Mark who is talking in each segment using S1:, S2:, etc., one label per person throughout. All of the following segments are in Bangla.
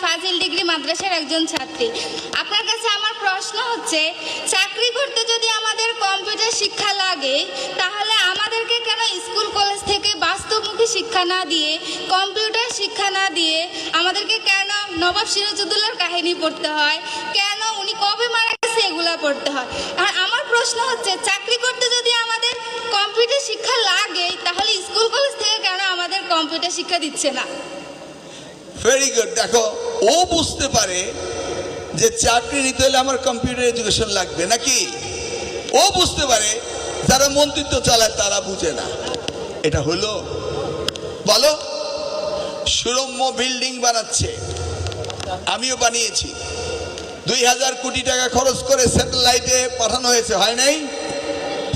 S1: ফাজিল ডিগ্রি মাদ্রাসার একজন ছাত্রী। আপনার কাছে আমার প্রশ্ন হচ্ছে, চাকরি করতে যদি আমাদের কম্পিউটার শিক্ষা লাগে, তাহলে আমাদেরকে কেন স্কুল কলেজ থেকে বাস্তবমুখী শিক্ষা না দিয়ে, কম্পিউটার শিক্ষা না দিয়ে আমাদেরকে কেন নবাব সিরাজউদ্দৌলার কাহিনী পড়তে হয়, কেন উনি কবে মারা গেছে এগুলা পড়তে হয়? আর আমার প্রশ্ন হচ্ছে, চাকরি করতে যদি আমাদের কম্পিউটার শিক্ষা লাগে, তাহলে স্কুল কলেজ থেকে কেন আমাদের কম্পিউটার শিক্ষা দিচ্ছে না?
S2: Very good. দেখো, ও বুঝতে পারে যে চাকরি নিতে হলে আমার কম্পিউটার এডুকেশন লাগবে নাকি। ও বুঝতে পারে, যারা মন্ত্রিত্ব চালায় তারা বুঝে না। এটা হলো, বলো, সুরম্য বিল্ডিং বানাচ্ছে, আমিও বানিয়েছি। 2000 কোটি টাকা খরচ করে স্যাটেলাইটে পাঠানো হয়েছে, হয় নাই?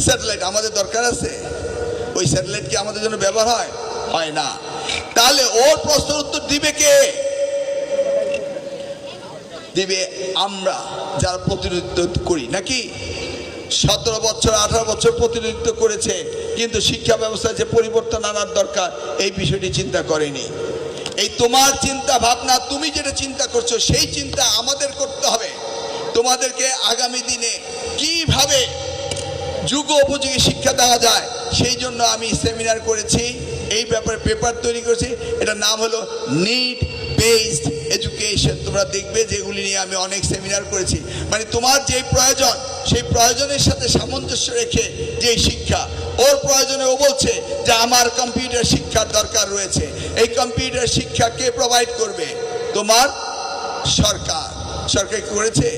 S2: স্যাটেলাইট আমাদের দরকার আছে? ওই স্যাটেলাইট কি আমাদের জন্য ব্যবহার হয়? হয় না। তাহলে ওর প্রশ্নের উত্তর দিবে কে? দিবে আমরা, যারা প্রতিনিধিত্ব করি নাকি। 17 বছর 18 বছর প্রতিনিধিত্ব করেছে, কিন্তু শিক্ষা ব্যবস্থায় যে পরিবর্তন আনার দরকার এই বিষয়টি চিন্তা করেনি। এই তোমার চিন্তা ভাবনা, তুমি যেটা চিন্তা করছো সেই চিন্তা আমাদের করতে হবে। তোমাদেরকে আগামী দিনে কিভাবে যুগ উপযোগী শিক্ষা দেওয়া যায় সেই জন্য আমি সেমিনার করেছি, এই ব্যাপারে পেপার তৈরি করেছি। এটার নাম হলো নিড বেসড এডুকেশন। তোমরা দেখবে যেগুলি নিয়ে আমি অনেক সেমিনার করেছি। মানে তোমার যে প্রয়োজন, সেই প্রয়োজনের সাথে সামঞ্জস্য রেখে যে শিক্ষা, ওর প্রয়োজনে ও বলছে যে আমার কম্পিউটার শিক্ষার দরকার রয়েছে। এই কম্পিউটার শিক্ষা কে প্রোভাইড করবে? তোমার সরকার। সরকার করেছে?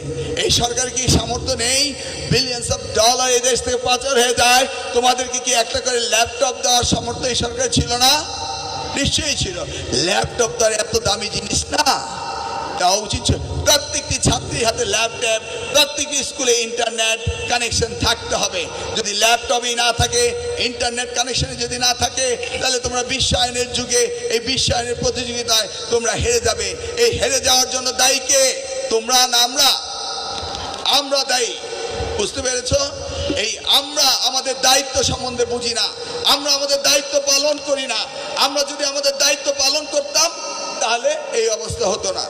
S2: এই সরকার কি সামর্থ্য নেই? বিলিয়নস অফ ডলার এই দেশ থেকে পাচার হয়ে যায়। তোমাদেরকে কি একটা করে ল্যাপটপ দেওয়ার সামর্থ্য এই সরকার ছিল না? নিশ্চয়ই ছিল। ল্যাপটপ তো আর এত দামি জিনিস না, দেওয়া উচিত ছিল। প্রত্যেকটি ছাত্রীর হাতে ল্যাপটপ, প্রত্যেকটি স্কুলে ইন্টারনেট কানেকশন থাকতে হবে। যদি ল্যাপটপই না থাকে, ইন্টারনেট কানেকশনে যদি না থাকে, তাহলে তোমরা বিশ্বায়নের যুগে, এই বিশ্বায়নের প্রতিযোগিতায় তোমরা হেরে যাবে। এই হেরে যাওয়ার জন্য দায়ী কে? তোমরা না আমরা? আমরা দায়ী। বুঝতে পেরেছ? এই আমরা আমাদের দায়িত্ব সম্বন্ধে বুঝি না, আমরা আমাদের দায়িত্ব পালন করি না। আমরা যদি আমাদের দায়িত্ব পালন করতাম তাহলে এই অবস্থা হতো না।